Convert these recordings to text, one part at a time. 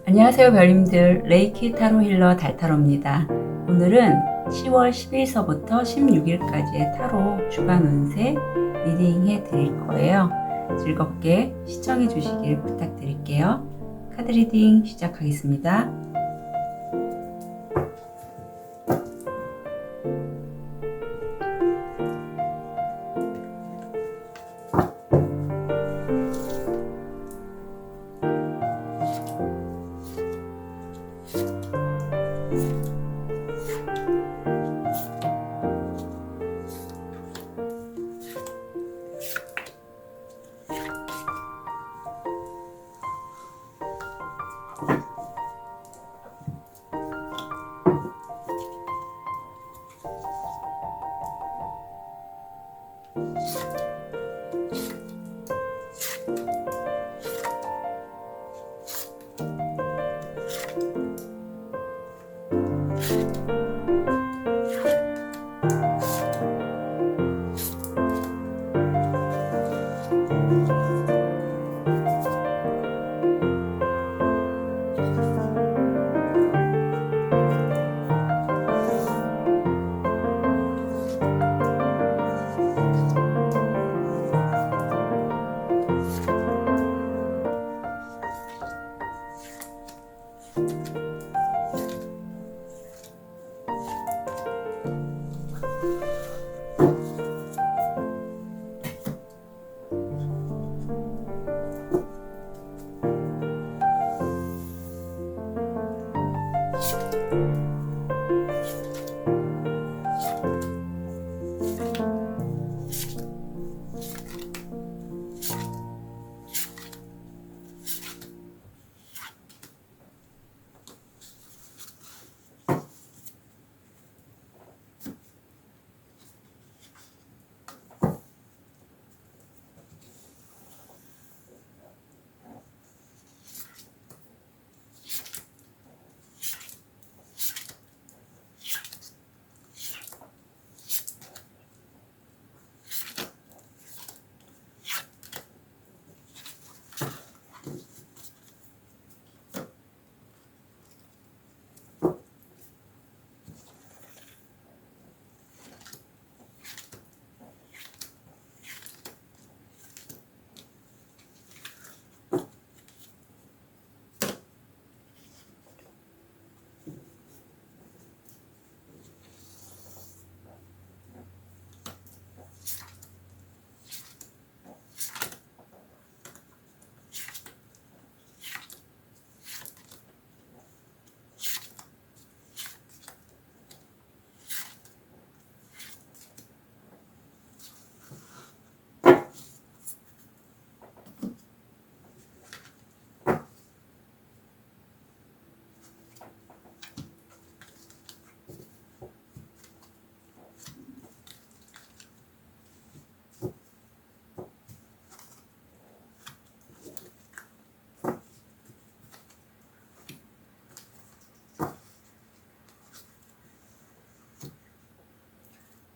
안녕하세요 별님들, 레이키 타로 힐러 달타로입니다. 오늘은 10월 10일서부터 16일까지의 타로 주간 운세 리딩 해드릴 거예요. 즐겁게 시청해 주시길 부탁드릴게요. 카드 리딩 시작하겠습니다.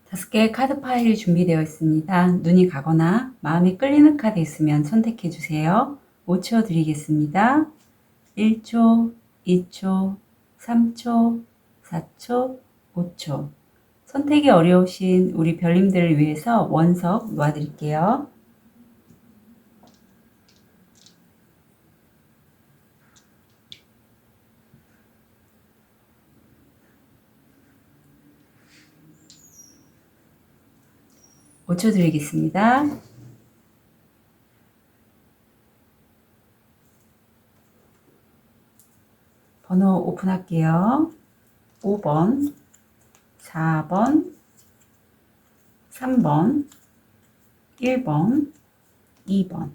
다섯 개의 카드 파일이 준비되어 있습니다. 눈이 가거나 마음이 끌리는 카드 있으면 선택해 주세요. 5초 드리겠습니다. 1초, 2초, 3초, 4초, 5초. 선택이 어려우신 우리 별님들을 위해서 원석 놓아드릴게요. (5초) 드리겠습니다. 번호 오픈할게요. 5번, 4번, 3번, 1번, 2번.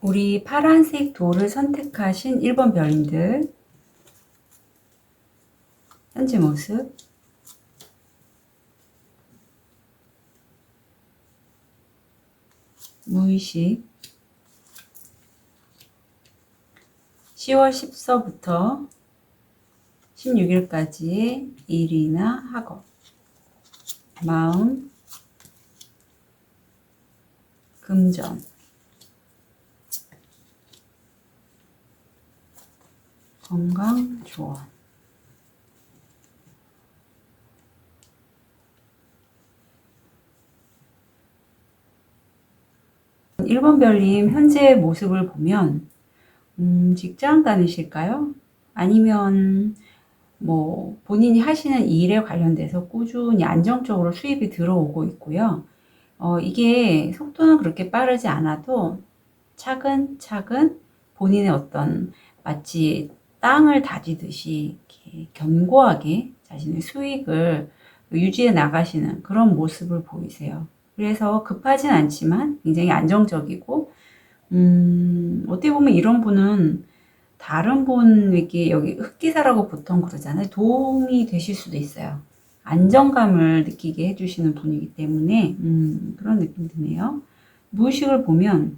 우리 파란색 돌을 선택하신 1번 별님들 현재 모습, 무의식, 10월 10서부터 16일까지의 일이나 학업, 마음, 금전, 건강, 조언. 일 번 별님 현재 모습을 보면 직장 다니실까요? 아니면 뭐 본인이 하시는 일에 관련돼서 꾸준히 안정적으로 수입이 들어오고 있고요. 이게 속도는 그렇게 빠르지 않아도 차근차근 본인의 어떤 마치 땅을 다지듯이 이렇게 견고하게 자신의 수익을 유지해 나가시는 그런 모습을 보이세요. 그래서 급하진 않지만 굉장히 안정적이고, 어떻게 보면 이런 분은 다른 분에게, 여기 흑기사라고 보통 그러잖아요. 도움이 되실 수도 있어요. 안정감을 느끼게 해주시는 분이기 때문에 그런 느낌 드네요. 무의식을 보면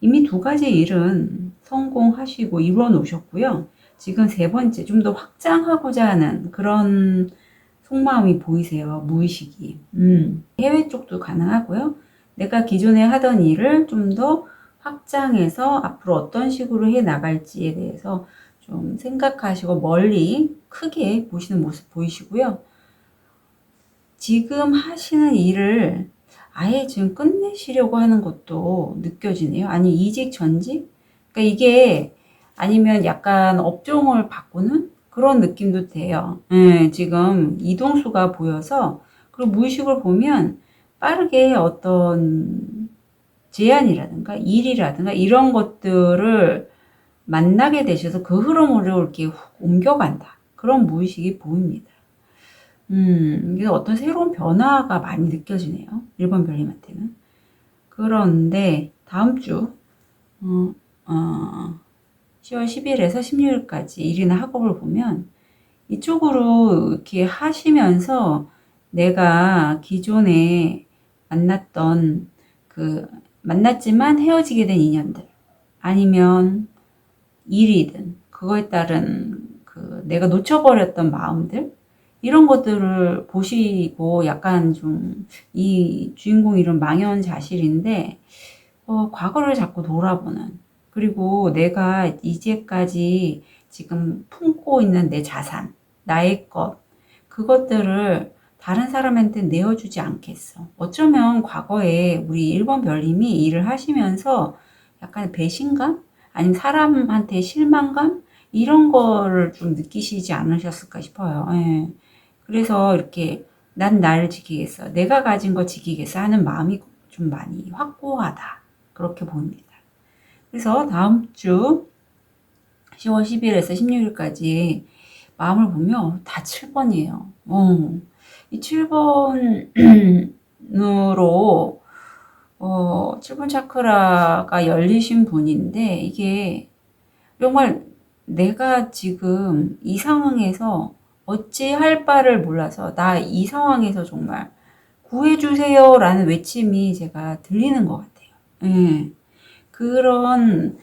이미 두 가지 일은 성공하시고 이루어 놓으셨고요. 지금 세 번째 좀 더 확장하고자 하는 그런 속마음이 보이세요. 무의식이. 해외 쪽도 가능하고요. 내가 기존에 하던 일을 좀 더 확장해서 앞으로 어떤 식으로 해 나갈지에 대해서 좀 생각하시고 멀리 크게 보시는 모습 보이시고요. 지금 하시는 일을 아예 지금 끝내시려고 하는 것도 느껴지네요. 아니, 이직, 전직? 그러니까 이게 아니면 약간 업종을 바꾸는 그런 느낌도 돼요. 지금 이동수가 보여서, 그리고 무의식을 보면 빠르게 어떤 제안이라든가 일이라든가 이런 것들을 만나게 되셔서 그 흐름으로 이렇게 옮겨간다. 그런 무의식이 보입니다. 그래서 어떤 새로운 변화가 많이 느껴지네요. 1번 별님한테는. 그런데 다음 주 10월 10일에서 16일까지 일이나 학업을 보면 이쪽으로 이렇게 하시면서 내가 기존에 만났던 만났지만 헤어지게 된 인연들, 아니면 일이든 그거에 따른 내가 놓쳐버렸던 마음들, 이런 것들을 보시고 약간 좀 이 주인공 이름 망연자실인데 과거를 자꾸 돌아보는, 그리고 내가 이제까지 지금 품고 있는 내 자산, 나의 것, 그것들을 다른 사람한테 내어주지 않겠어. 어쩌면 과거에 우리 1번 별님이 일을 하시면서 약간 배신감? 아니면 사람한테 실망감? 이런 거를 좀 느끼시지 않으셨을까 싶어요. 예. 그래서 이렇게 난 나를 지키겠어, 내가 가진 거 지키겠어 하는 마음이 좀 많이 확고하다. 그렇게 보입니다. 그래서 다음 주 10월 10일에서 16일까지 마음을 보면 다 7번이에요. 이 7번으로 7번 차크라가 열리신 분인데, 이게 정말 내가 지금 이 상황에서 어찌 할 바를 몰라서 나 이 상황에서 정말 구해주세요 라는 외침이 제가 들리는 것 같아요. 그런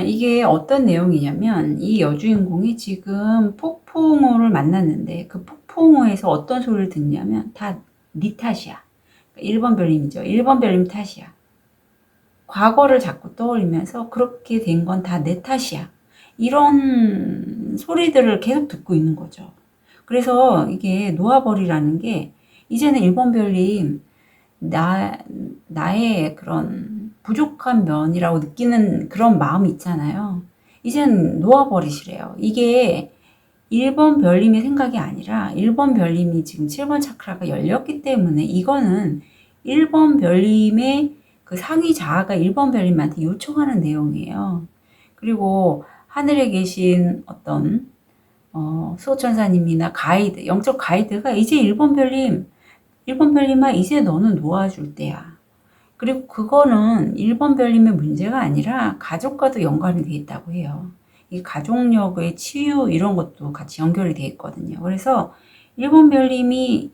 이게 어떤 내용이냐면, 이 여주인공이 지금 폭풍우를 만났는데 그 폭풍우에서 어떤 소리를 듣냐면 다 네 탓이야. 1번 별님이죠. 1번 별님 탓이야. 과거를 자꾸 떠올리면서 그렇게 된 건 다 내 탓이야. 이런 소리들을 계속 듣고 있는 거죠. 그래서 이게 놓아버리라는 게, 이제는 1번 별님 나의 그런 부족한 면이라고 느끼는 그런 마음이 있잖아요. 이젠 놓아버리시래요. 이게 1번 별님의 생각이 아니라 1번 별님이 지금 7번 차크라가 열렸기 때문에, 이거는 1번 별님의 그 상위 자아가 1번 별님한테 요청하는 내용이에요. 그리고 하늘에 계신 어떤 수호천사님이나 가이드, 영적 가이드가 이제 1번 별님아, 이제 너는 놓아줄 때야. 그리고 그거는 1번 별님의 문제가 아니라 가족과도 연관이 돼 있다고 해요. 이 가족력의 치유 이런 것도 같이 연결이 돼 있거든요. 그래서 1번 별님이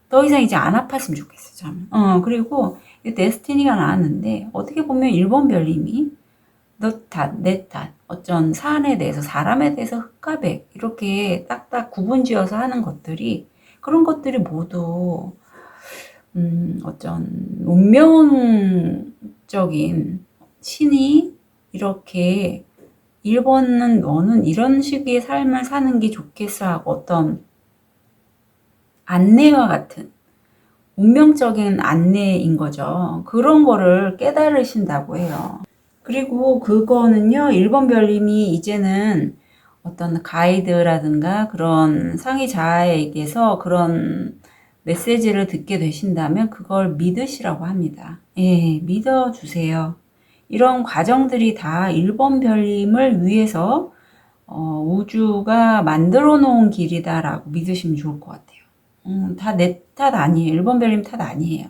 더 이상 이제 안 아팠으면 좋겠어, 참. 그리고 데스티니가 나왔는데 어떻게 보면 1번 별님이 너 탓, 내 탓, 어쩐 사안에 대해서, 사람에 대해서 흑과백 이렇게 딱딱 구분지어서 하는 것들이, 그런 것들이 모두 어쩐 운명적인 신이 이렇게 1번은 너는 이런 식의 삶을 사는 게 좋겠어 하고 어떤 안내와 같은 운명적인 안내인 거죠. 그런 거를 깨달으신다고 해요. 그리고 그거는요, 1번 별님이 이제는 어떤 가이드라든가 그런 상위자에게서 그런 메시지를 듣게 되신다면 그걸 믿으시라고 합니다. 예, 믿어주세요. 이런 과정들이 다 1번 별님을 위해서 우주가 만들어 놓은 길이다라고 믿으시면 좋을 것 같아요. 다 내 탓 아니에요. 1번 별님 탓 아니에요.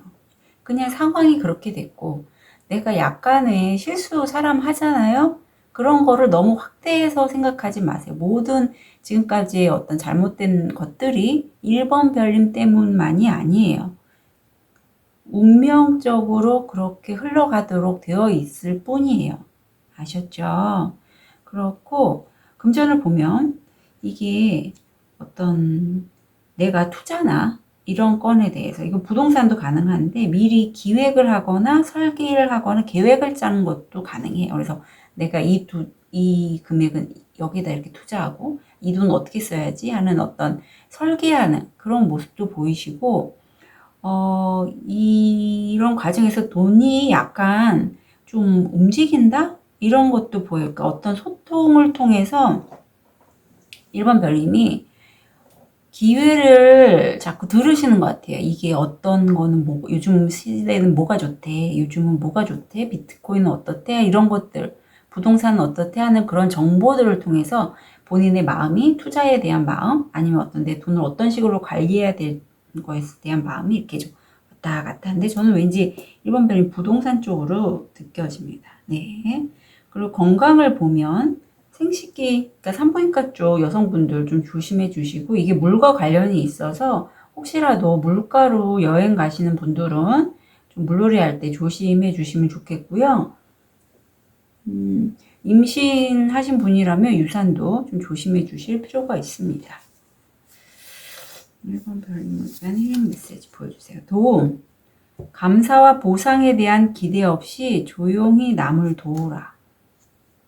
그냥 상황이 그렇게 됐고, 내가 약간의 실수 사람 하잖아요? 그런 거를 너무 확대해서 생각하지 마세요. 모든 지금까지의 어떤 잘못된 것들이 1번 별님 때문만이 아니에요. 운명적으로 그렇게 흘러가도록 되어 있을 뿐이에요. 아셨죠? 그렇고, 금전을 보면 이게 어떤 내가 투자나 이런 건에 대해서, 이거 부동산도 가능한데 미리 기획을 하거나 설계를 하거나 계획을 짜는 것도 가능해요. 그래서 내가 이 금액은 여기다 이렇게 투자하고 이 돈 어떻게 써야지 하는 어떤 설계하는 그런 모습도 보이시고, 이런 과정에서 돈이 약간 좀 움직인다? 이런 것도 보여요. 그러니까 어떤 소통을 통해서 1번 별님이 기회를 자꾸 들으시는 것 같아요. 이게 어떤 거는 뭐, 요즘 시대는 뭐가 좋대, 요즘은 뭐가 좋대, 비트코인은 어떻대, 이런 것들, 부동산은 어떻대 하는 그런 정보들을 통해서 본인의 마음이, 투자에 대한 마음, 아니면 어떤 내 돈을 어떤 식으로 관리해야 될 거에 대한 마음이 이렇게 좀 왔다 갔다 하는데, 저는 왠지 1번 별님 부동산 쪽으로 느껴집니다. 네. 그리고 건강을 보면 생식기, 그러니까 산부인과 쪽 여성분들 좀 조심해 주시고, 이게 물과 관련이 있어서 혹시라도 물가로 여행 가시는 분들은 좀 물놀이 할 때 조심해 주시면 좋겠고요. 임신하신 분이라면 유산도 좀 조심해 주실 필요가 있습니다. 1번 별님에 대한 힐링 메시지 보여주세요. 도움. 감사와 보상에 대한 기대 없이 조용히 남을 도우라.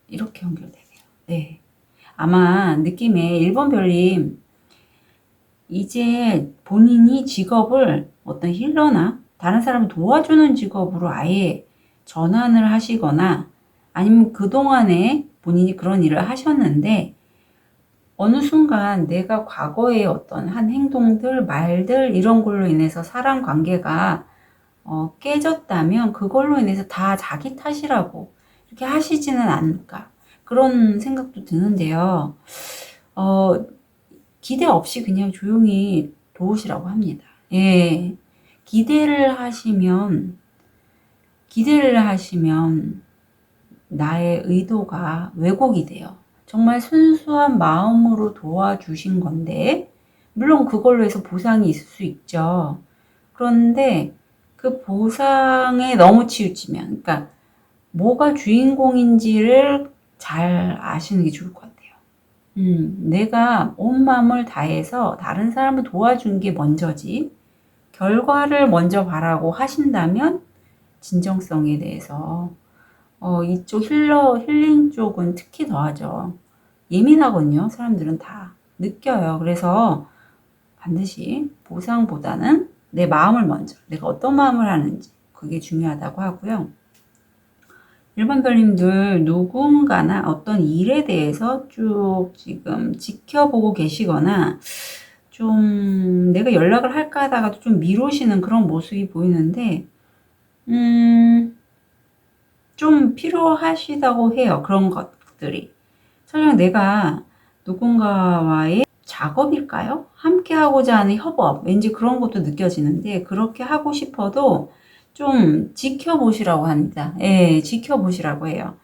이렇게 연결되네요. 네. 아마 느낌에 1번 별님, 이제 본인이 직업을 어떤 힐러나 다른 사람을 도와주는 직업으로 아예 전환을 하시거나, 아니면 그동안에 본인이 그런 일을 하셨는데 어느 순간 내가 과거에 어떤 한 행동들, 말들 이런 걸로 인해서 사람 관계가 깨졌다면 그걸로 인해서 다 자기 탓이라고 이렇게 하시지는 않을까, 그런 생각도 드는데요. 기대 없이 그냥 조용히 도우시라고 합니다. 예. 기대를 하시면 나의 의도가 왜곡이 돼요. 정말 순수한 마음으로 도와주신 건데, 물론 그걸로 해서 보상이 있을 수 있죠. 그런데 그 보상에 너무 치우치면, 그러니까 뭐가 주인공인지를 잘 아시는 게 좋을 것 같아요. 내가 온 마음을 다해서 다른 사람을 도와준 게 먼저지, 결과를 먼저 바라고 하신다면 진정성에 대해서 이쪽 힐링 쪽은 특히 더하죠. 예민하거든요. 사람들은 다 느껴요. 그래서 반드시 보상보다는 내 마음을 먼저, 내가 어떤 마음을 하는지 그게 중요하다고 하고요. 1번 별님들 누군가나 어떤 일에 대해서 쭉 지금 지켜보고 계시거나, 좀 내가 연락을 할까 하다가도 좀 미루시는 그런 모습이 보이는데, 좀 필요하시다고 해요. 그런 것들이. 설령 내가 누군가와의 작업일까요? 함께 하고자 하는 협업, 왠지 그런 것도 느껴지는데, 그렇게 하고 싶어도 좀 지켜보시라고 합니다. 예, 지켜보시라고 해요.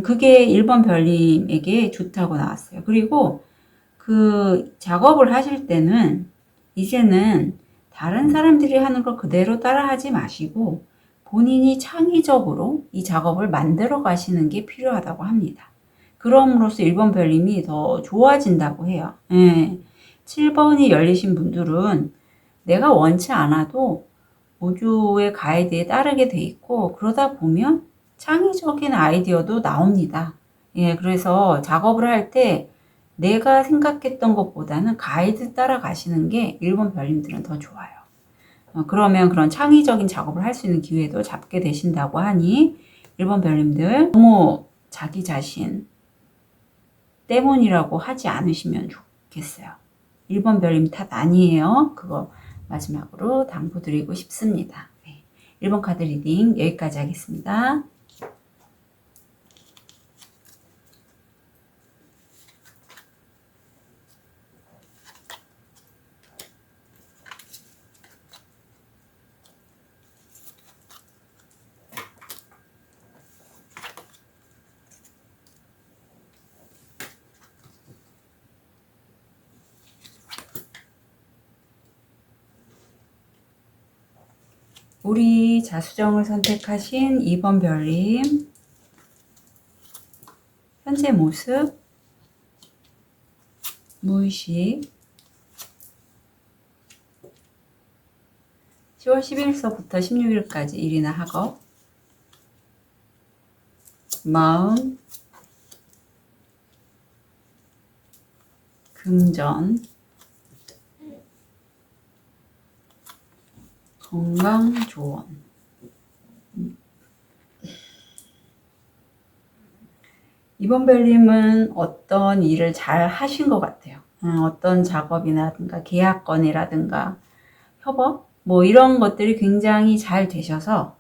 그게 1번 별님에게 좋다고 나왔어요. 그리고 그 작업을 하실 때는 이제는 다른 사람들이 하는 걸 그대로 따라 하지 마시고 본인이 창의적으로 이 작업을 만들어 가시는 게 필요하다고 합니다. 그럼으로써 1번 별님이 더 좋아진다고 해요. 예. 7번이 열리신 분들은 내가 원치 않아도 우주의 가이드에 따르게 돼 있고 그러다 보면 창의적인 아이디어도 나옵니다. 예, 그래서 작업을 할 때 내가 생각했던 것보다는 가이드 따라가시는 게 1번 별님들은 더 좋아요. 그러면 그런 창의적인 작업을 할 수 있는 기회도 잡게 되신다고 하니 1번 별님들 너무 자기 자신 때문이라고 하지 않으시면 좋겠어요. 1번 별님 탓 아니에요. 그거 마지막으로 당부드리고 싶습니다. 네. 1번 카드 리딩 여기까지 하겠습니다. 우리 자수정을 선택하신 2번 별님 현재 모습, 무의식 10월 11일서부터 16일까지 일이나 학업, 마음, 금전, 건강 조언. 이번 별님은 어떤 일을 잘 하신 것 같아요. 어떤 작업이라든가 계약건이라든가 협업 뭐 이런 것들이 굉장히 잘 되셔서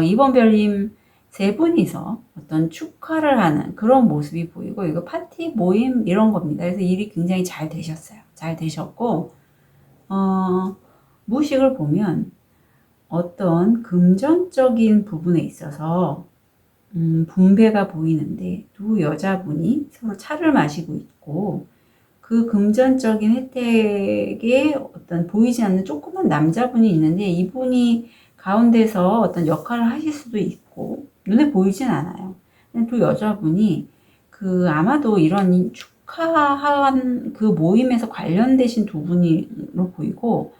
이번 별님 세 분이서 어떤 축하를 하는 그런 모습이 보이고 이거 파티 모임 이런 겁니다. 그래서 일이 굉장히 잘 되셨어요. 잘 되셨고 무식을 보면 어떤 금전적인 부분에 있어서 분배가 보이는데 두 여자분이 서로 차를 마시고 있고 그 금전적인 혜택에 어떤 보이지 않는 조그만 남자분이 있는데 이분이 가운데서 어떤 역할을 하실 수도 있고 눈에 보이진 않아요. 두 여자분이 그 아마도 이런 축하한 그 모임에서 관련되신 두 분으로 보이고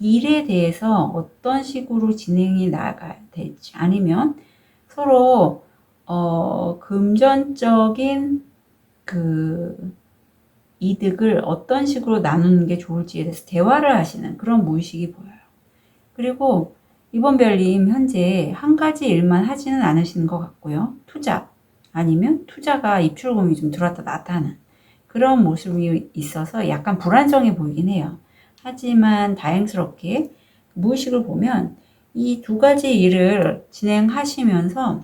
일에 대해서 어떤 식으로 진행이 나가야 될지 아니면 서로 금전적인 그 이득을 어떤 식으로 나누는 게 좋을지에 대해서 대화를 하시는 그런 무의식이 보여요. 그리고 이번 별님 현재 한 가지 일만 하지는 않으시는 것 같고요. 투자 아니면 투자가 입출금이 좀 들어왔다 놨다 하는 그런 모습이 있어서 약간 불안정해 보이긴 해요. 하지만 다행스럽게 무의식을 보면 이 두 가지 일을 진행하시면서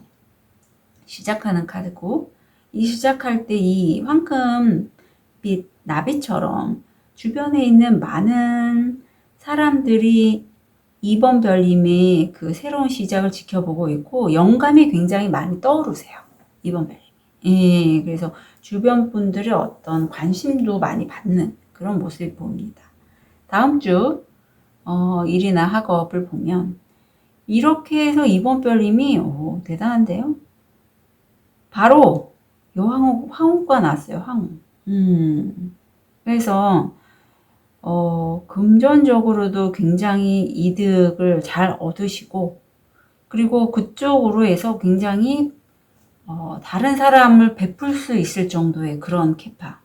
시작하는 카드고 이 시작할 때 이 황금빛 나비처럼 주변에 있는 많은 사람들이 2번 별님의 그 새로운 시작을 지켜보고 있고 영감이 굉장히 많이 떠오르세요. 2번 별님이. 예, 그래서 주변 분들의 어떤 관심도 많이 받는 그런 모습이 보입니다. 다음 주 일이나 학업을 보면 이렇게 해서 2번 별님이 대단한데요. 바로 요 황후가 났어요. 황후. 그래서 금전적으로도 굉장히 이득을 잘 얻으시고 그리고 그쪽으로 해서 굉장히 다른 사람을 베풀 수 있을 정도의 그런 캐파.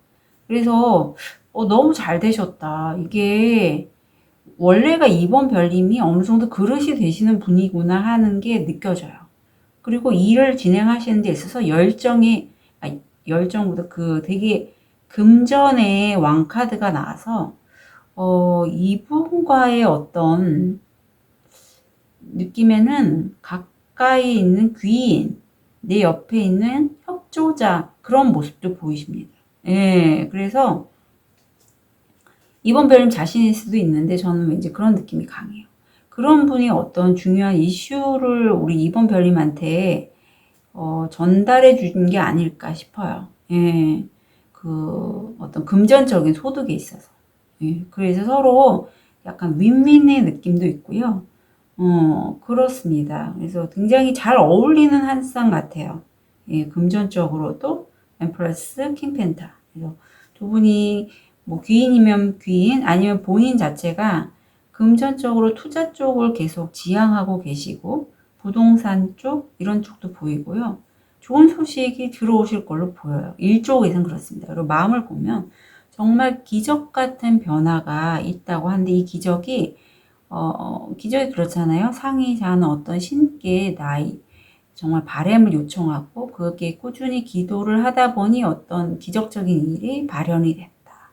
그래서 너무 잘 되셨다. 이게 원래가 2번 별님이 어느 정도 그릇이 되시는 분이구나 하는 게 느껴져요. 그리고 일을 진행하시는 데 있어서 열정보다 그 되게 금전의 왕카드가 나와서 이분과의 어떤 느낌에는 가까이 있는 귀인, 내 옆에 있는 협조자 그런 모습도 보이십니다. 예, 그래서 2번 별님 자신일 수도 있는데 저는 왠지 그런 느낌이 강해요. 그런 분이 어떤 중요한 이슈를 우리 2번 별님한테 전달해 준 게 아닐까 싶어요. 예, 그 어떤 금전적인 소득에 있어서. 예, 그래서 서로 약간 윈윈의 느낌도 있고요. 그렇습니다. 그래서 굉장히 잘 어울리는 한 쌍 같아요. 예, 금전적으로도 엠프레스 킹펜타. 그래서 두 분이 뭐 귀인이면 귀인 아니면 본인 자체가 금전적으로 투자 쪽을 계속 지향하고 계시고 부동산 쪽 이런 쪽도 보이고요. 좋은 소식이 들어오실 걸로 보여요. 일 쪽에선 그렇습니다. 그리고 마음을 보면 정말 기적 같은 변화가 있다고 하는데 이 기적이 기적이 그렇잖아요. 상이자 하는 어떤 신께 나이 정말 바램을 요청하고 그게 꾸준히 기도를 하다 보니 어떤 기적적인 일이 발현이 됐다.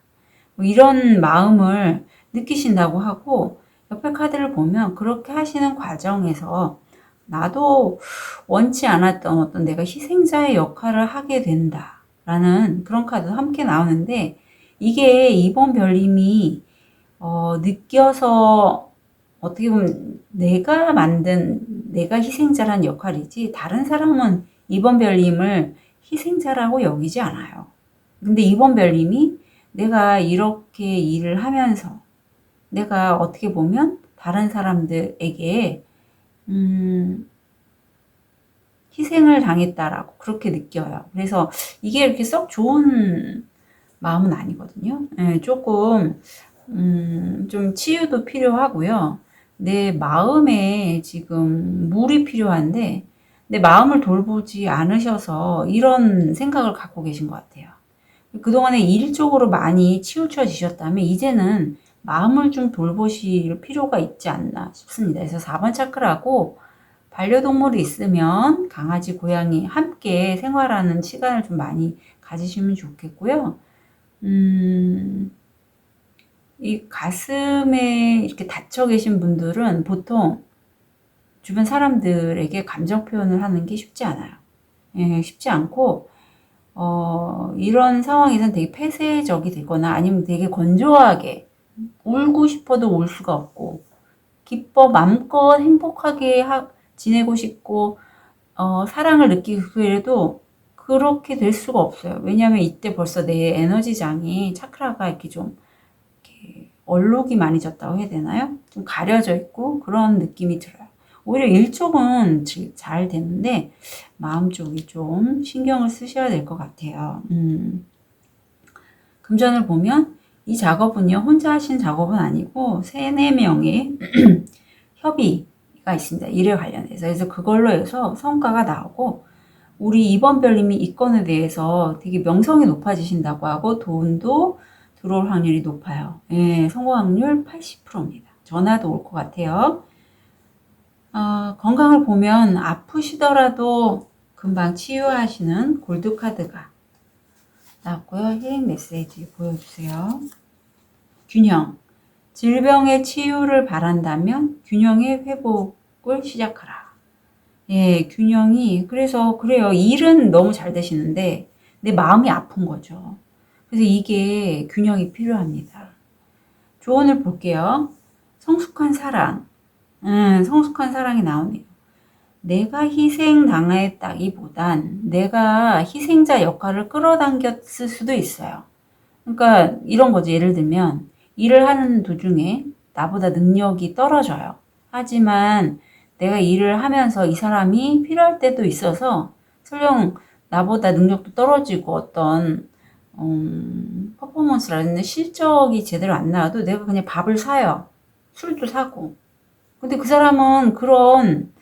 뭐 이런 마음을 느끼신다고 하고 옆에 카드를 보면 그렇게 하시는 과정에서 나도 원치 않았던 어떤 내가 희생자의 역할을 하게 된다 라는 그런 카드도 함께 나오는데 이게 이번 별님이 느껴서 어떻게 보면 내가 희생자란 역할이지 다른 사람은 이번 별님을 희생자라고 여기지 않아요. 근데 이번 별님이 내가 이렇게 일을 하면서 내가 어떻게 보면 다른 사람들에게 희생을 당했다라고 그렇게 느껴요. 그래서 이게 이렇게 썩 좋은 마음은 아니거든요. 예, 조금 좀 치유도 필요하고요. 내 마음에 지금 물이 필요한데 내 마음을 돌보지 않으셔서 이런 생각을 갖고 계신 것 같아요. 그동안에 일 쪽으로 많이 치우쳐지셨다면 이제는 마음을 좀 돌보실 필요가 있지 않나 싶습니다. 그래서 4번 차크라고 반려동물이 있으면 강아지, 고양이 함께 생활하는 시간을 좀 많이 가지시면 좋겠고요. 이 가슴에 이렇게 닫혀 계신 분들은 보통 주변 사람들에게 감정 표현을 하는 게 쉽지 않아요. 예, 쉽지 않고, 이런 상황에서는 되게 폐쇄적이 되거나 아니면 되게 건조하게 울고 싶어도 울 수가 없고, 마음껏 행복하게 지내고 싶고, 사랑을 느끼고 해도 그렇게 될 수가 없어요. 왜냐하면 이때 벌써 내 에너지장이 차크라가 이렇게 좀 이렇게 얼룩이 많이 졌다고 해야 되나요? 좀 가려져 있고 그런 느낌이 들어요. 오히려 일 쪽은 잘 되는데 마음 쪽이 좀 신경을 쓰셔야 될 것 같아요. 금전을 보면 이 작업은요, 혼자 하신 작업은 아니고 3, 4명의 협의가 있습니다. 일에 관련해서. 그래서 그걸로 해서 성과가 나오고 우리 이번 별님이 이 건에 대해서 되게 명성이 높아지신다고 하고 돈도 들어올 확률이 높아요. 예, 성공 확률 80%입니다. 전화도 올 것 같아요. 건강을 보면 아프시더라도 금방 치유하시는 골드카드가 나왔고요. 힐링 메시지 보여주세요. 균형. 질병의 치유를 바란다면 균형의 회복을 시작하라. 예, 균형이, 그래서 그래요. 일은 너무 잘 되시는데 내 마음이 아픈 거죠. 그래서 이게 균형이 필요합니다. 조언을 볼게요. 성숙한 사랑. 성숙한 사랑이 나오네요. 내가 희생당했다기보단 내가 희생자 역할을 끌어당겼을 수도 있어요. 그러니까 이런 거죠. 예를 들면 일을 하는 도중에 나보다 능력이 떨어져요. 하지만 내가 일을 하면서 이 사람이 필요할 때도 있어서 설령 나보다 능력도 떨어지고 어떤 퍼포먼스라든지 실적이 제대로 안 나와도 내가 그냥 밥을 사요. 술도 사고. 근데 그 사람은 그런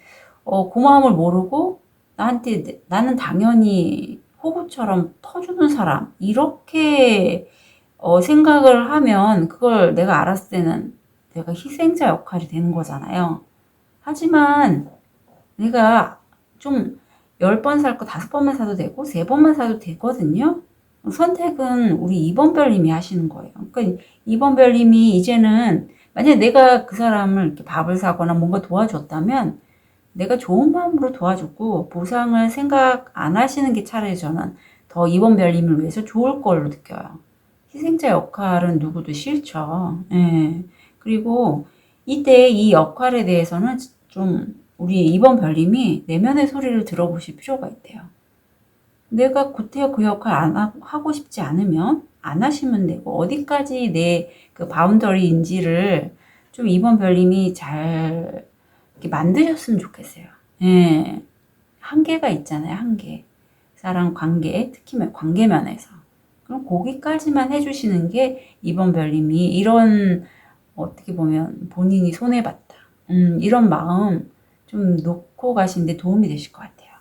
고마움을 모르고 나한테 나는 당연히 호구처럼 퍼주는 사람 이렇게 생각을 하면 그걸 내가 알았을 때는 내가 희생자 역할이 되는 거잖아요. 하지만 내가 좀 10번 살 거 5번만 사도 되고 3번만 사도 되거든요. 선택은 우리 2번 별님이 하시는 거예요. 그러니까 2번 별님이 이제는 만약에 내가 그 사람을 이렇게 밥을 사거나 뭔가 도와줬다면 내가 좋은 마음으로 도와줬고 보상을 생각 안 하시는 게 차라리 저는 더 더 2번 별님을 위해서 좋을 걸로 느껴요. 희생자 역할은 누구도 싫죠. 예. 그리고 이때 이 역할에 대해서는 좀 우리 2번 별님이 내면의 소리를 들어보실 필요가 있대요. 내가 구태여 그 역할 안 하고 싶지 않으면 안 하시면 되고, 어디까지 내 그 바운더리인지를 좀 2번 별님이 잘 이렇게 만드셨으면 좋겠어요. 예. 한계가 있잖아요, 한계. 사람 관계, 특히 관계 면에서. 그럼 거기까지만 해주시는 게 2번 별님이 이런, 어떻게 보면 본인이 손해봤다. 이런 마음 좀 놓고 가시는데 도움이 되실 것 같아요.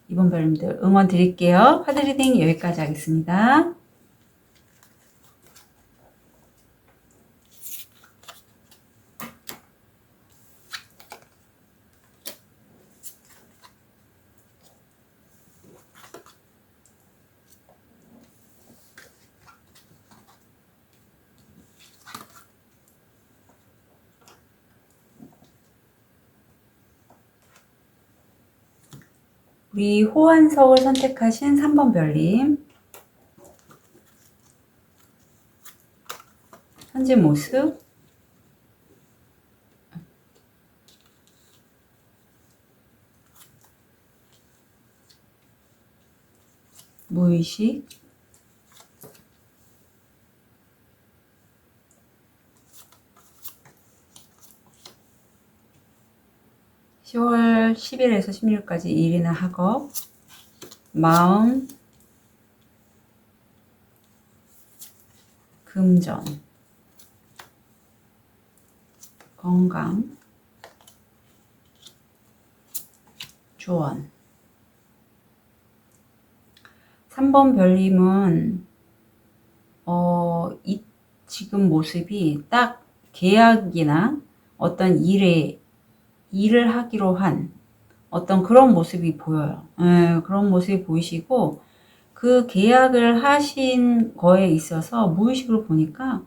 2번 별님들 응원 드릴게요. 카드 리딩 여기까지 하겠습니다. 우리 호환석을 선택하신 3번 별님. 현재 모습. 무의식. (10월 10일에서 16일까지) 일이나 학업, 마음, 금전, 건강, 조언. 3번 별님은 이 지금 모습이 딱 계약이나 어떤 일을 하기로 한 어떤 그런 모습이 보여요. 그런 모습이 보이시고, 그 계약을 하신 거에 있어서 무의식으로 보니까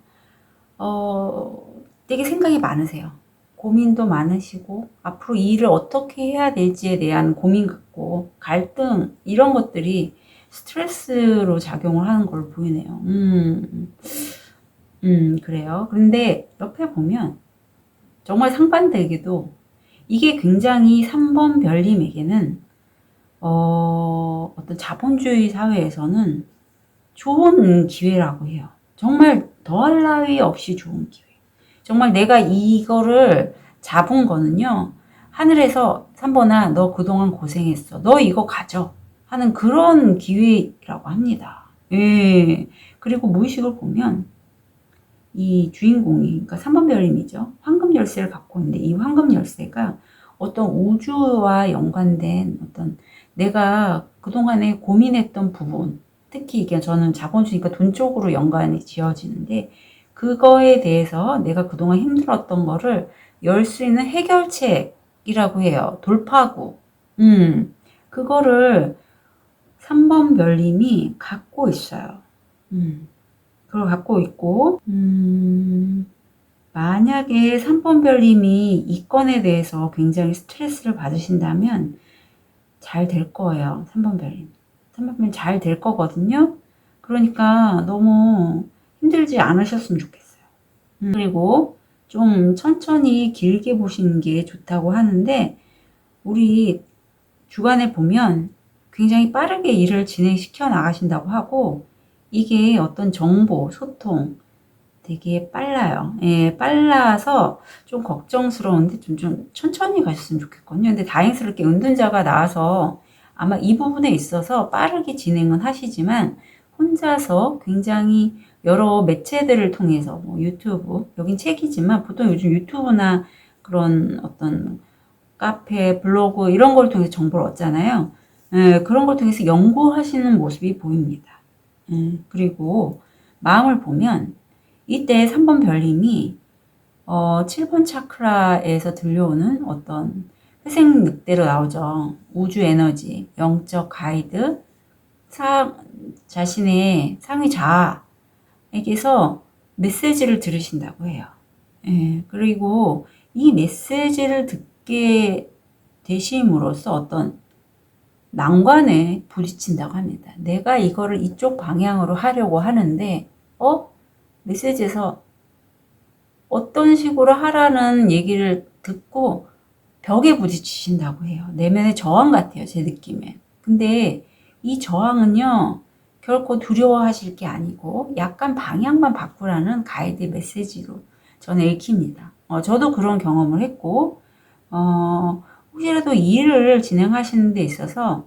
되게 생각이 많으세요. 고민도 많으시고, 앞으로 이 일을 어떻게 해야 될지에 대한 고민 같고, 갈등, 이런 것들이 스트레스로 작용을 하는 걸로 보이네요. 그래요. 그런데 옆에 보면, 정말 상반되게도, 이게 굉장히 3번 별님에게는, 어떤 자본주의 사회에서는 좋은 기회라고 해요. 정말 더할 나위 없이 좋은 기회. 정말 내가 이거를 잡은 거는요, 하늘에서 3번아, 너 그동안 고생했어. 너 이거 가져. 하는 그런 기회라고 합니다. 예. 그리고 무의식을 보면, 이 주인공이, 그러니까 3번 별님이죠. 황금 열쇠를 갖고 있는데, 이 황금 열쇠가 어떤 우주와 연관된 어떤 내가 그동안에 고민했던 부분, 특히 이게 저는 자본주의니까 돈 쪽으로 연관이 지어지는데, 그거에 대해서 내가 그동안 힘들었던 거를 열 수 있는 해결책이라고 해요. 돌파구. 그거를 3번 별님이 갖고 있어요. 그걸 갖고 있고, 만약에 3번 별님이 이 건에 대해서 굉장히 스트레스를 받으신다면 잘 될 거예요. 3번 별님. 3번 별님 잘 될 거거든요. 그러니까 너무 힘들지 않으셨으면 좋겠어요. 그리고 좀 천천히 길게 보시는 게 좋다고 하는데, 우리 주간에 보면 굉장히 빠르게 일을 진행시켜 나가신다고 하고, 이게 어떤 정보, 소통 되게 빨라요. 예, 빨라서 좀 걱정스러운데 좀 천천히 가셨으면 좋겠거든요. 근데 다행스럽게 은둔자가 나와서 아마 이 부분에 있어서 빠르게 진행은 하시지만, 혼자서 굉장히 여러 매체들을 통해서, 뭐 유튜브, 여긴 책이지만 보통 요즘 유튜브나 그런 어떤 카페, 블로그 이런 걸 통해서 정보를 얻잖아요. 그런 걸 통해서 연구하시는 모습이 보입니다. 그리고 마음을 보면 이때 3번 별님이 7번 차크라에서 들려오는 어떤 회색 늑대로 나오죠. 우주 에너지, 영적 가이드, 자신의 상위 자아에게서 메시지를 들으신다고 해요. 그리고 이 메시지를 듣게 되심으로써 어떤 난관에 부딪힌다고 합니다. 내가 이거를 이쪽 방향으로 하려고 하는데, 메시지에서 어떤 식으로 하라는 얘기를 듣고 벽에 부딪히신다고 해요. 내면의 저항 같아요, 제 느낌에. 근데 이 저항은요, 결코 두려워하실 게 아니고 약간 방향만 바꾸라는 가이드 메시지로 저는 읽힙니다. 저도 그런 경험을 했고, 혹시라도 일을 진행하시는 데 있어서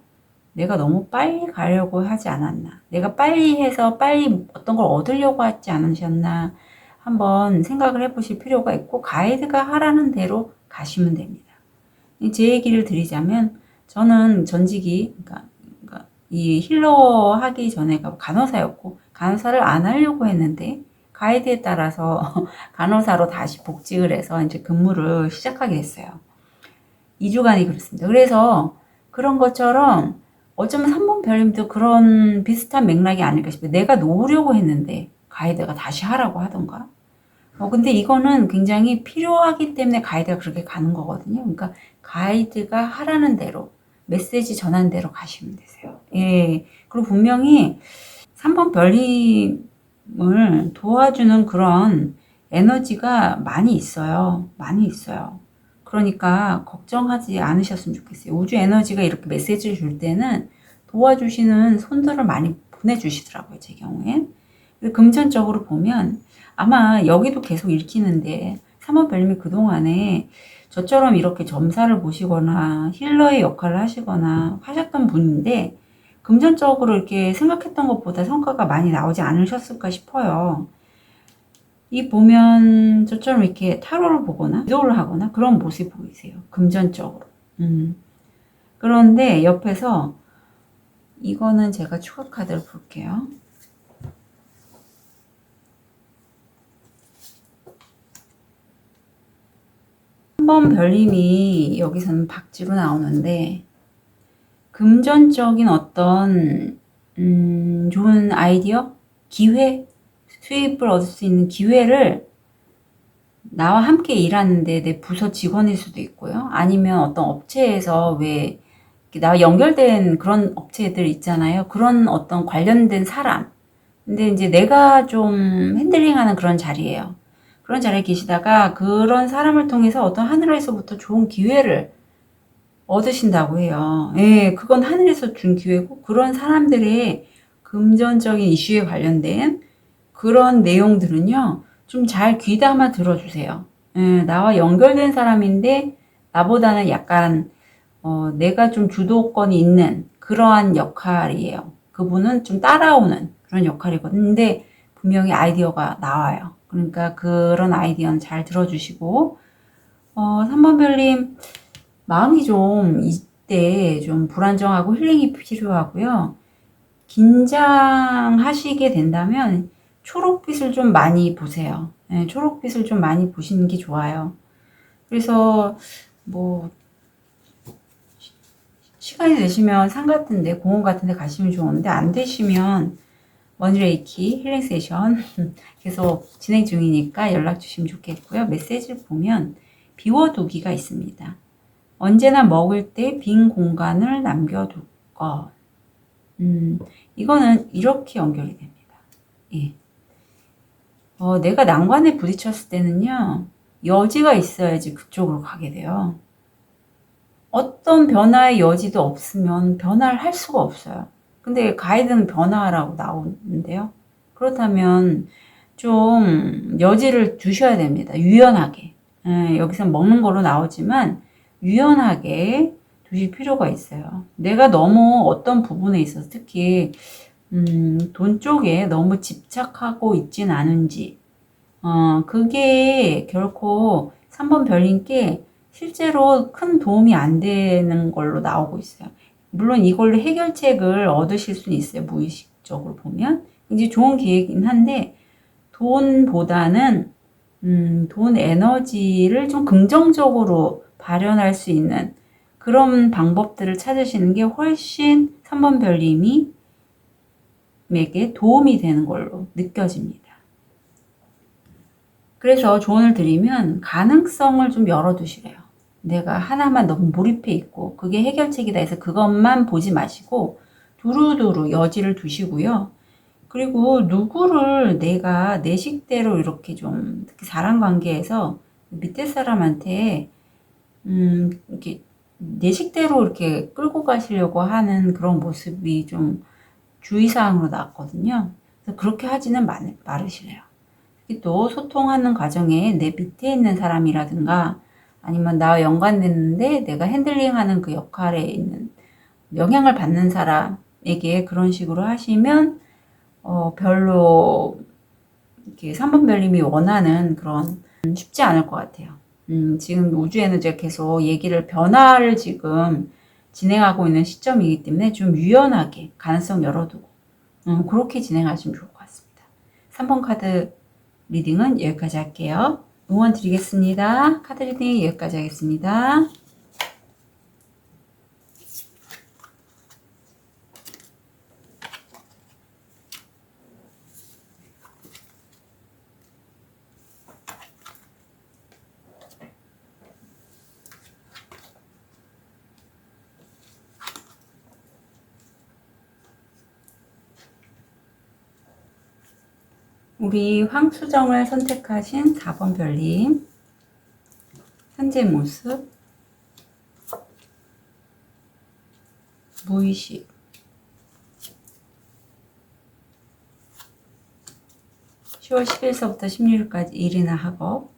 내가 너무 빨리 가려고 하지 않았나, 내가 빨리 해서 빨리 어떤 걸 얻으려고 하지 않으셨나 한번 생각을 해보실 필요가 있고, 가이드가 하라는 대로 가시면 됩니다. 제 얘기를 드리자면, 저는 전직이, 그러니까 이 힐러 하기 전에가 간호사였고, 간호사를 안 하려고 했는데, 가이드에 따라서 간호사로 다시 복직을 해서 이제 근무를 시작하게 됐어요. 2주간이 그렇습니다. 그래서 그런 것처럼 어쩌면 3번 별님도 그런 비슷한 맥락이 아닐까 싶어요. 내가 놓으려고 했는데 가이드가 다시 하라고 하던가. 근데 이거는 굉장히 필요하기 때문에 가이드가 그렇게 가는 거거든요. 그러니까 가이드가 하라는 대로, 메시지 전한 대로 가시면 되세요. 예. 그리고 분명히 3번 별님을 도와주는 그런 에너지가 많이 있어요. 많이 있어요. 그러니까 걱정하지 않으셨으면 좋겠어요. 우주 에너지가 이렇게 메시지를 줄 때는 도와주시는 손들을 많이 보내주시더라고요, 제 경우엔. 금전적으로 보면 아마 여기도 계속 읽히는데 3번 별님이 그동안에 저처럼 이렇게 점사를 보시거나 힐러의 역할을 하시거나 하셨던 분인데, 금전적으로 이렇게 생각했던 것보다 성과가 많이 나오지 않으셨을까 싶어요. 이 보면 저처럼 이렇게 타로를 보거나 기도를 하거나 그런 모습이 보이세요. 금전적으로. 그런데 옆에서 이거는 제가 추가 카드를 볼게요. 한번 별님이 여기서는 박쥐로 나오는데, 금전적인 어떤 좋은 아이디어, 기회, 수입을 얻을 수 있는 기회를 나와 함께 일하는데 내 부서 직원일 수도 있고요. 아니면 어떤 업체에서 왜 나와 연결된 그런 업체들 있잖아요. 그런 어떤 관련된 사람. 근데 이제 내가 좀 핸들링하는 그런 자리예요. 그런 자리에 계시다가 그런 사람을 통해서 어떤 하늘에서부터 좋은 기회를 얻으신다고 해요. 예, 그건 하늘에서 준 기회고, 그런 사람들의 금전적인 이슈에 관련된 그런 내용들은요, 좀 잘 귀담아 들어주세요. 예, 나와 연결된 사람인데, 나보다는 약간, 내가 좀 주도권이 있는 그러한 역할이에요. 그분은 좀 따라오는 그런 역할이거든요. 근데 분명히 아이디어가 나와요. 그러니까 그런 아이디어는 잘 들어주시고, 3번 별님, 마음이 좀 이때 좀 불안정하고 힐링이 필요하고요. 긴장하시게 된다면 초록빛을 좀 많이 보세요. 네, 초록빛을 좀 많이 보시는 게 좋아요. 그래서 뭐 시간이 되시면 산 같은데, 공원 같은데 가시면 좋은데, 안 되시면 원레이키 힐링 세션 계속 진행 중이니까 연락 주시면 좋겠고요. 메시지를 보면 비워두기가 있습니다. 언제나 먹을 때 빈 공간을 남겨둘 것. 이거는 이렇게 연결이 됩니다. 예. 내가 난관에 부딪혔을 때는요, 여지가 있어야지 그쪽으로 가게 돼요. 어떤 변화의 여지도 없으면 변화를 할 수가 없어요. 근데 가이드는 변화라고 나오는데요. 그렇다면 좀 여지를 두셔야 됩니다. 유연하게. 여기서 먹는 거로 나오지만 유연하게 두실 필요가 있어요. 내가 너무 어떤 부분에 있어서 특히 돈 쪽에 너무 집착하고 있진 않은지, 그게 결코 3번 별님께 실제로 큰 도움이 안 되는 걸로 나오고 있어요. 물론 이걸로 해결책을 얻으실 수는 있어요. 무의식적으로 보면. 굉장히 좋은 기회이긴 한데, 돈보다는, 돈 에너지를 좀 긍정적으로 발현할 수 있는 그런 방법들을 찾으시는 게 훨씬 3번 별님이 에게 도움이 되는 걸로 느껴집니다. 그래서 조언을 드리면 가능성을 좀 열어두시래요. 내가 하나만 너무 몰입해 있고 그게 해결책이다 해서 그것만 보지 마시고 두루두루 여지를 두시고요. 그리고 누구를 내가 내 식대로 이렇게 좀 특히 사람 관계에서 밑에 사람한테 이렇게 내 식대로 이렇게 끌고 가시려고 하는 그런 모습이 좀 주의사항으로 나왔거든요. 그래서 그렇게 하지는 말으시래요. 특히 또 소통하는 과정에 내 밑에 있는 사람이라든가 아니면 나와 연관됐는데 내가 핸들링하는 그 역할에 있는 영향을 받는 사람에게 그런 식으로 하시면 별로 이렇게 3번 별님이 원하는 그런 쉽지 않을 것 같아요. 지금 우주 에너지가 계속 변화를 지금 진행하고 있는 시점이기 때문에 좀 유연하게 가능성 열어두고 그렇게 진행하시면 좋을 것 같습니다. 3번 카드 리딩은 여기까지 할게요. 응원 드리겠습니다. 카드 리딩 여기까지 하겠습니다. 우리 황수정을 선택하신 4번 별님, 현재 모습, 무의식, 10월 10일서부터 16일까지 일이나 학업,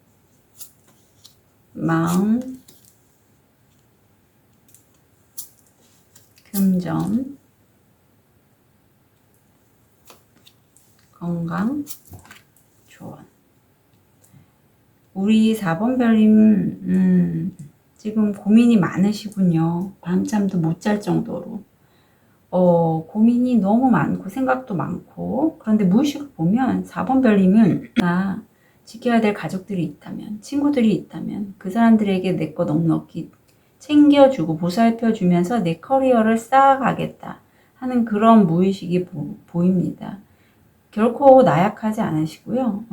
마음, 금전, 건강, 조언. 우리 4번 별님 지금 고민이 많으시군요. 밤잠도 못 잘 정도로 고민이 너무 많고 생각도 많고. 그런데 무의식을 보면 4번 별님은 지켜야 될 가족들이 있다면, 친구들이 있다면 그 사람들에게 내 거 넉넉히 챙겨주고 보살펴주면서 내 커리어를 쌓아가겠다 하는 그런 무의식이 보입니다. 결코 나약하지 않으시고요.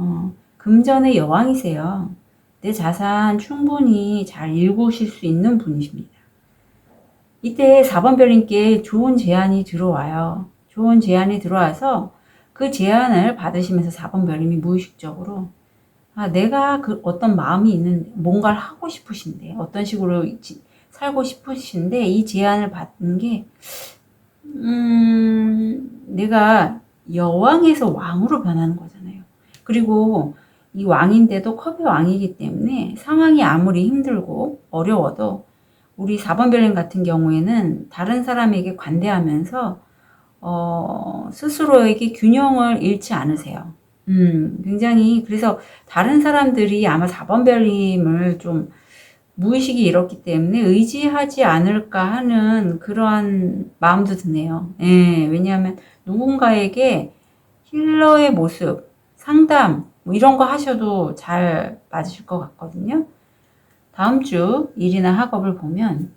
금전의 여왕이세요. 내 자산 충분히 잘 일구실 수 있는 분이십니다. 이때 4번 별님께 좋은 제안이 들어와요. 좋은 제안이 들어와서 그 제안을 받으시면서 4번 별님이 무의식적으로 내가 그 어떤 마음이 있는데 뭔가를 하고 싶으신데 어떤 식으로 살고 싶으신데 이 제안을 받는 게 내가 여왕에서 왕으로 변하는 거잖아요. 그리고 이 왕인데도 컵의 왕이기 때문에 상황이 아무리 힘들고 어려워도 우리 4번 별님 같은 경우에는 다른 사람에게 관대하면서 스스로에게 균형을 잃지 않으세요. 굉장히 그래서 다른 사람들이 아마 4번 별님을 좀 무의식이 이렇기 때문에 의지하지 않을까 하는 그러한 마음도 드네요. 예, 왜냐하면 누군가에게 힐러의 모습, 상담 뭐 이런 거 하셔도 잘 맞으실 것 같거든요. 다음 주 일이나 학업을 보면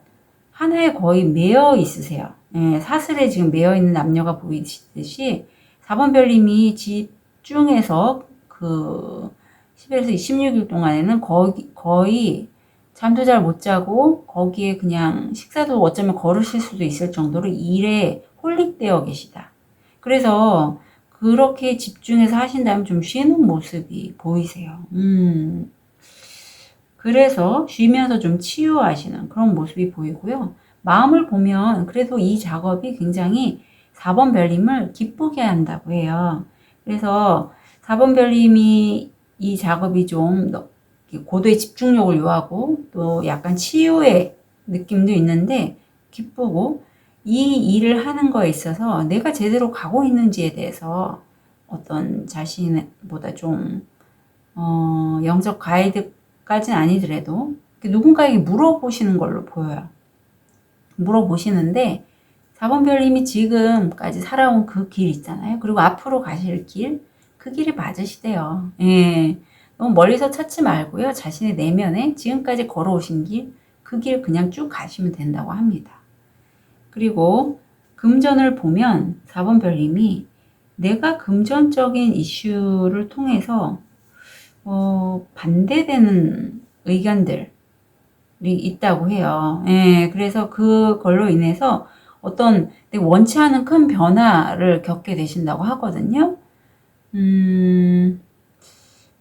하나에 거의 매여 있으세요. 예, 사슬에 지금 매여 있는 남녀가 보이듯이 4번 별님이 집중해서 그 10일에서 26일 동안에는 거의 잠도 잘 못 자고 거기에 그냥 식사도 어쩌면 거르실 수도 있을 정도로 일에 홀릭되어 계시다. 그래서 그렇게 집중해서 하신다면 좀 쉬는 모습이 보이세요. 그래서 쉬면서 좀 치유하시는 그런 모습이 보이고요. 마음을 보면 그래도 이 작업이 굉장히 4번 별님을 기쁘게 한다고 해요. 그래서 4번 별님이 이 작업이 좀 고도의 집중력을 요하고 또 약간 치유의 느낌도 있는데 기쁘고 이 일을 하는 거에 있어서 내가 제대로 가고 있는지에 대해서 어떤 자신보다 좀 영적 가이드까지는 아니더라도 누군가에게 물어보시는 걸로 보여요. 물어보시는데 4번 별님이 지금까지 살아온 그 길 있잖아요. 그리고 앞으로 가실 길, 그 길이 맞으시대요. 예. 너무 멀리서 찾지 말고요. 자신의 내면에 지금까지 걸어오신 길, 그 길 그냥 쭉 가시면 된다고 합니다. 그리고 금전을 보면 4번 별님이 내가 금전적인 이슈를 통해서 반대되는 의견들, 있다고 해요. 예, 그래서 그걸로 인해서 어떤 원치 않은 큰 변화를 겪게 되신다고 하거든요.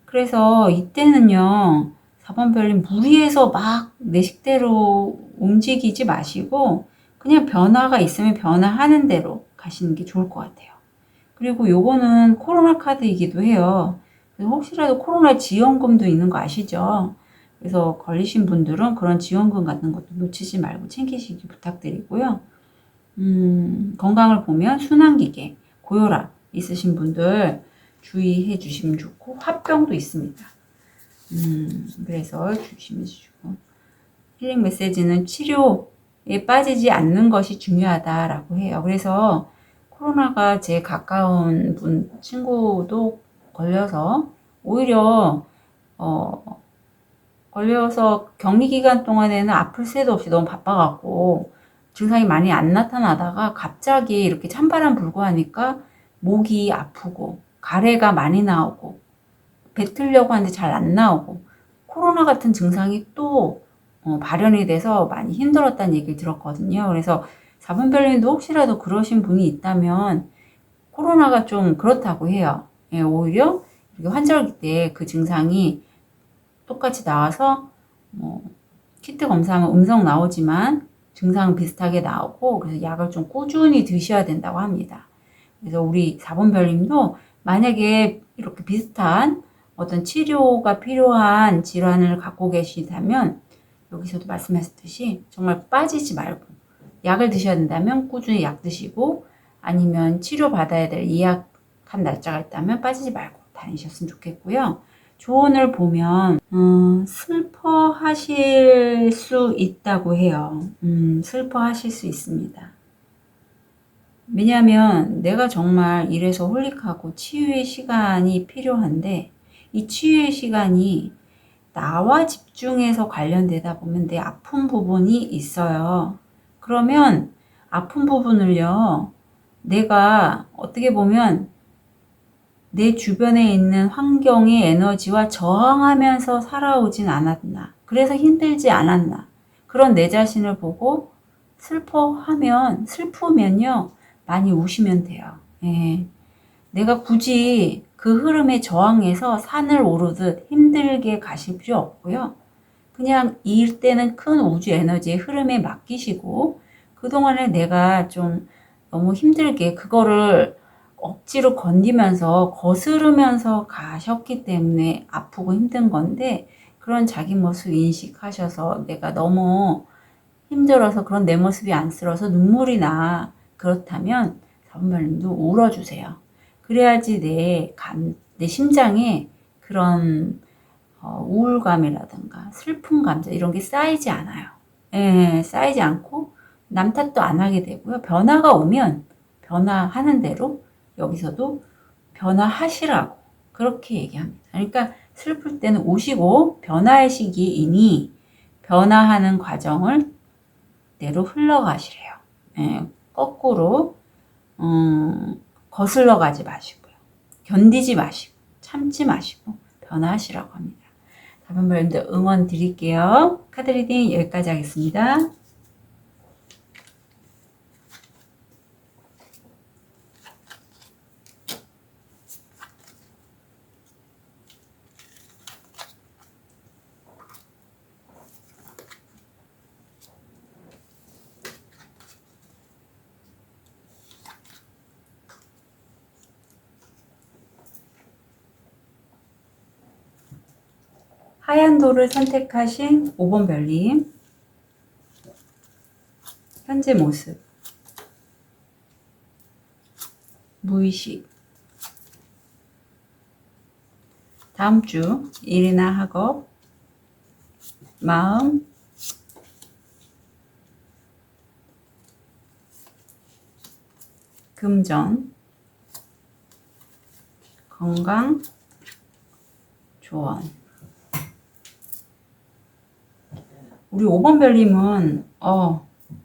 그래서 이때는요, 4번 별님 무리해서 막 내 식대로 움직이지 마시고 그냥 변화가 있으면 변화하는 대로 가시는 게 좋을 것 같아요. 그리고 요거는 코로나 카드이기도 해요. 그래서 혹시라도 코로나 지원금도 있는 거 아시죠? 그래서 걸리신 분들은 그런 지원금 같은 것도 놓치지 말고 챙기시기 부탁드리고요. 건강을 보면 순환기계, 고혈압 있으신 분들 주의해 주시면 좋고, 화병도 있습니다. 그래서 조심해 주시고, 힐링 메시지는 치료에 빠지지 않는 것이 중요하다라고 해요. 그래서 코로나가 제 가까운 분, 친구도 걸려서 오히려 걸려서 격리 기간 동안에는 아플 새도 없이 너무 바빠갖고 증상이 많이 안 나타나다가 갑자기 이렇게 찬바람 불고 하니까 목이 아프고 가래가 많이 나오고 뱉으려고 하는데 잘 안 나오고 코로나 같은 증상이 또 발현이 돼서 많이 힘들었다는 얘기를 들었거든요. 그래서 4번 별님도 혹시라도 그러신 분이 있다면 코로나가 좀 그렇다고 해요. 예, 오히려 이렇게 환절기 때 그 증상이 똑같이 나와서 키트 검사하면 음성 나오지만 증상은 비슷하게 나오고, 그래서 약을 좀 꾸준히 드셔야 된다고 합니다. 그래서 우리 4번 별님도 만약에 이렇게 비슷한 어떤 치료가 필요한 질환을 갖고 계시다면 여기서도 말씀하셨듯이 정말 빠지지 말고 약을 드셔야 된다면 꾸준히 약 드시고, 아니면 치료 받아야 될 예약한 날짜가 있다면 빠지지 말고 다니셨으면 좋겠고요. 조언을 보면 슬퍼하실 수 있다고 해요. 슬퍼하실 수 있습니다. 왜냐하면 내가 정말 이래서 홀릭하고 치유의 시간이 필요한데, 이 치유의 시간이 나와 집중해서 관련되다 보면 내 아픈 부분이 있어요. 그러면 아픈 부분을요, 내가 어떻게 보면 내 주변에 있는 환경의 에너지와 저항하면서 살아오진 않았나. 그래서 힘들지 않았나. 그런 내 자신을 보고 슬프면요, 많이 우시면 돼요. 예. 내가 굳이 그 흐름에 저항해서 산을 오르듯 힘들게 가실 필요 없고요. 그냥 일 때는 큰 우주 에너지의 흐름에 맡기시고, 그동안에 내가 좀 너무 힘들게 그거를 억지로 건디면서 거스르면서 가셨기 때문에 아프고 힘든 건데, 그런 자기 모습 인식하셔서 내가 너무 힘들어서 그런 내 모습이 안쓰러워서 눈물이 나. 그렇다면 4번 별님도 울어주세요. 그래야지 내 심장에 그런 우울감이라든가 슬픈 감정 이런 게 쌓이지 않아요. 예, 쌓이지 않고 남 탓도 안 하게 되고요. 변화가 오면 변화하는 대로 여기서도 변화하시라고 그렇게 얘기합니다. 그러니까 슬플 때는 우시고 변화의 시기이니 변화하는 과정을 대로 흘러가시래요. 예, 거꾸로 거슬러 가지 마시고요. 견디지 마시고 참지 마시고 변화하시라고 합니다. 4번 별님들 응원 드릴게요. 카드 리딩 여기까지 하겠습니다. 하얀 돌을 선택하신 5번 별님, 현재 모습, 무의식, 다음 주 일이나 학업, 마음, 금전, 건강, 조언. 우리 5번 별님은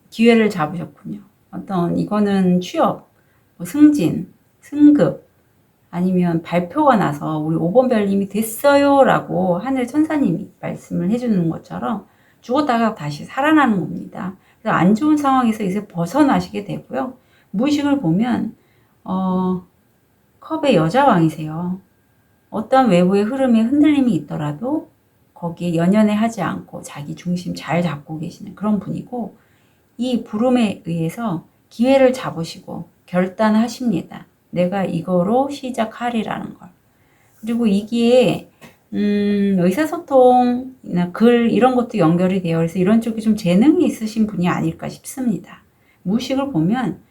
기회를 잡으셨군요. 이거는 취업, 승진, 승급, 아니면 발표가 나서 우리 5번 별님이 됐어요 라고 하늘 천사님이 말씀을 해주는 것처럼 죽었다가 다시 살아나는 겁니다. 그래서 안 좋은 상황에서 이제 벗어나시게 되고요. 무의식을 보면 컵의 여자왕이세요. 어떤 외부의 흐름에 흔들림이 있더라도 거기에 연연해 하지 않고 자기 중심 잘 잡고 계시는 그런 분이고, 이 부름에 의해서 기회를 잡으시고 결단하십니다. 내가 이거로 시작하리라는 걸. 그리고 이게 의사소통이나 글 이런 것도 연결이 돼요. 그래서 이런 쪽에 좀 재능이 있으신 분이 아닐까 싶습니다. 무의식을 보면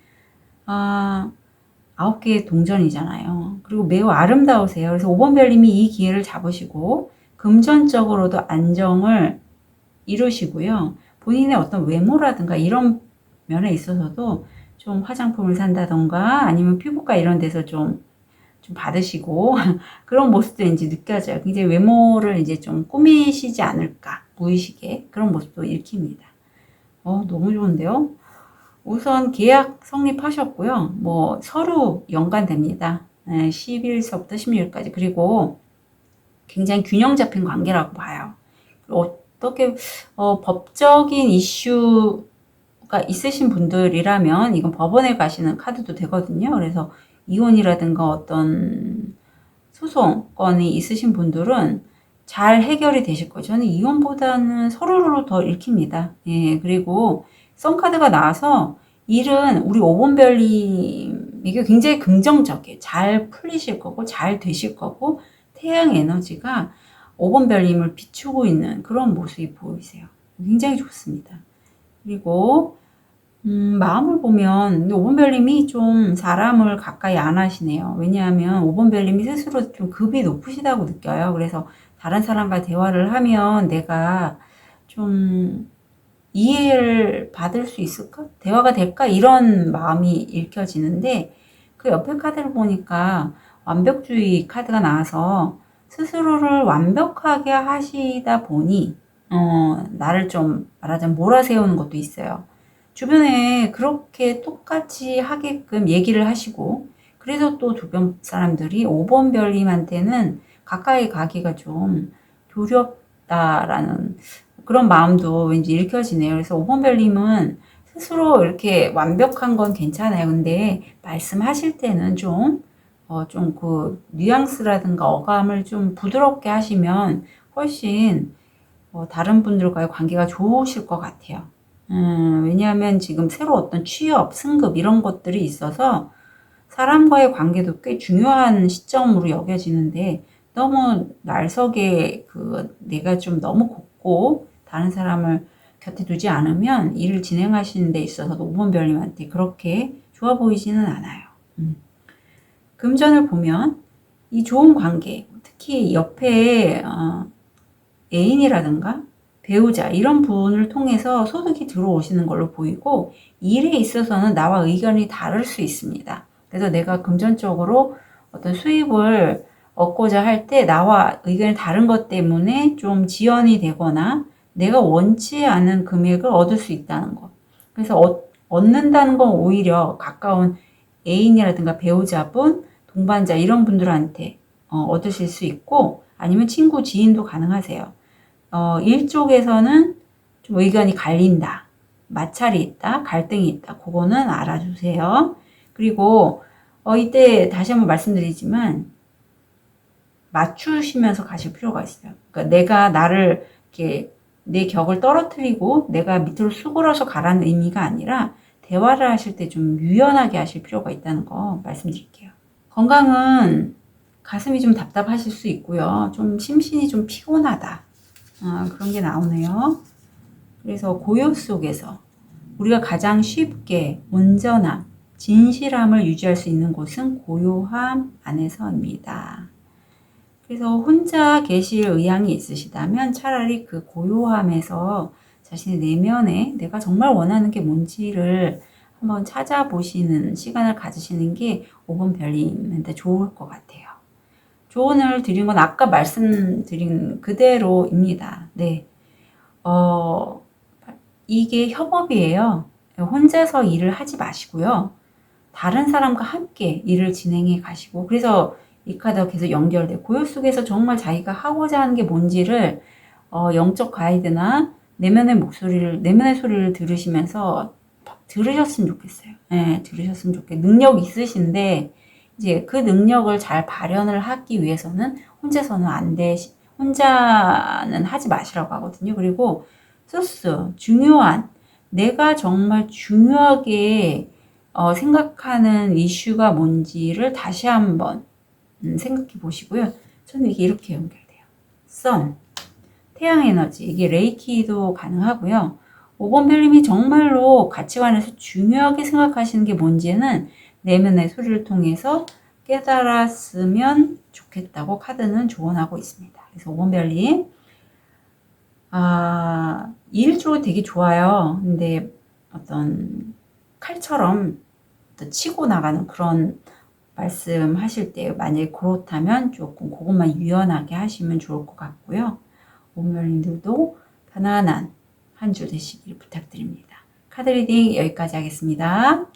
9개의 동전이잖아요. 그리고 매우 아름다우세요. 그래서 5번 별님이 이 기회를 잡으시고 금전적으로도 안정을 이루시고요. 본인의 어떤 외모라든가 이런 면에 있어서도 좀 화장품을 산다던가 아니면 피부과 이런 데서 좀 받으시고 그런 모습도 이제 느껴져요. 굉장히 외모를 이제 좀 꾸미시지 않을까, 무의식에 그런 모습도 읽힙니다. 너무 좋은데요. 우선 계약 성립하셨고요. 뭐 서류 연관됩니다. 11서부터 16일까지. 그리고 굉장히 균형 잡힌 관계라고 봐요. 어떻게 법적인 이슈가 있으신 분들이라면 이건 법원에 가시는 카드도 되거든요. 그래서 이혼이라든가 어떤 소송건이 있으신 분들은 잘 해결이 되실 거예요. 저는 이혼보다는 서류로 더 읽힙니다. 예, 그리고 선카드가 나와서 일은 우리 5번 별님에게 굉장히 긍정적이에요. 잘 풀리실 거고 잘 되실 거고 태양 에너지가 5번 별님을 비추고 있는 그런 모습이 보이세요. 굉장히 좋습니다. 그리고 마음을 보면 5번 별님이 좀 사람을 가까이 안 하시네요. 왜냐하면 5번 별님이 스스로 좀 급이 높으시다고 느껴요. 그래서 다른 사람과 대화를 하면 내가 좀 이해를 받을 수 있을까? 대화가 될까? 이런 마음이 읽혀지는데 그 옆에 카드를 보니까 완벽주의 카드가 나와서 스스로를 완벽하게 하시다 보니 나를 좀 말하자면 몰아세우는 것도 있어요. 주변에 그렇게 똑같이 하게끔 얘기를 하시고, 그래서 또 주변 사람들이 5번 별님한테는 가까이 가기가 좀 두렵다라는 그런 마음도 왠지 읽혀지네요. 그래서 5번 별님은 스스로 이렇게 완벽한 건 괜찮아요. 근데 말씀하실 때는 좀 그 뉘앙스라든가 어감을 좀 부드럽게 하시면 훨씬 다른 분들과의 관계가 좋으실 것 같아요. 왜냐하면 지금 새로 어떤 취업, 승급 이런 것들이 있어서 사람과의 관계도 꽤 중요한 시점으로 여겨지는데 너무 날석에 내가 좀 너무 곱고 다른 사람을 곁에 두지 않으면 일을 진행하시는 데 있어서도 5번 별님한테 그렇게 좋아 보이지는 않아요. 금전을 보면 이 좋은 관계, 특히 옆에 애인이라든가 배우자 이런 분을 통해서 소득이 들어오시는 걸로 보이고 일에 있어서는 나와 의견이 다를 수 있습니다. 그래서 내가 금전적으로 어떤 수입을 얻고자 할 때 나와 의견이 다른 것 때문에 좀 지연이 되거나 내가 원치 않은 금액을 얻을 수 있다는 것. 그래서 얻는다는 건 오히려 가까운 애인이라든가 배우자분, 동반자 이런 분들한테 얻으실 수 있고 아니면 친구, 지인도 가능하세요. 일 쪽에서는 좀 의견이 갈린다. 마찰이 있다. 갈등이 있다. 그거는 알아주세요. 그리고 이때 다시 한번 말씀드리지만 맞추시면서 가실 필요가 있어요. 그러니까 내가 나를 이렇게 내 격을 떨어뜨리고 내가 밑으로 수그러서 가라는 의미가 아니라 대화를 하실 때 좀 유연하게 하실 필요가 있다는 거 말씀드릴게요. 건강은 가슴이 좀 답답하실 수 있고요. 좀 심신이 좀 피곤하다. 그런 게 나오네요. 그래서 고요 속에서 우리가 가장 쉽게 온전함, 진실함을 유지할 수 있는 곳은 고요함 안에서입니다. 그래서 혼자 계실 의향이 있으시다면 차라리 그 고요함에서 자신의 내면에 내가 정말 원하는 게 뭔지를 한번 찾아보시는 시간을 가지시는 게 5번 별님한테 좋을 것 같아요. 조언을 드린 건 아까 말씀드린 그대로입니다. 네. 이게 협업이에요. 혼자서 일을 하지 마시고요. 다른 사람과 함께 일을 진행해 가시고, 그래서 이 카드가 계속 연결돼 고요 속에서 정말 자기가 하고자 하는 게 뭔지를 영적 가이드나 내면의 목소리를, 내면의 소리를 들으시면서 들으셨으면 좋겠어요. 네, 들으셨으면 좋겠어요. 능력 있으신데, 이제 그 능력을 잘 발현을 하기 위해서는 혼자서는 안 혼자는 하지 마시라고 하거든요. 그리고 소스, 중요한, 내가 정말 중요하게 생각하는 이슈가 뭔지를 다시 한번 생각해 보시고요. 저는 이게 이렇게 연결돼요. 선, 태양 에너지, 이게 레이키도 가능하고요. 5번 별님이 정말로 가치관에서 중요하게 생각하시는 게 뭔지는 내면의 소리를 통해서 깨달았으면 좋겠다고 카드는 조언하고 있습니다. 그래서 5번 별님, 일조 되게 좋아요. 근데 어떤 칼처럼 또 치고 나가는 그런 말씀하실 때 만약에 그렇다면 조금 그것만 유연하게 하시면 좋을 것 같고요. 오늘님들도 편안한 한 주 되시길 부탁드립니다. 카드 리딩 여기까지 하겠습니다.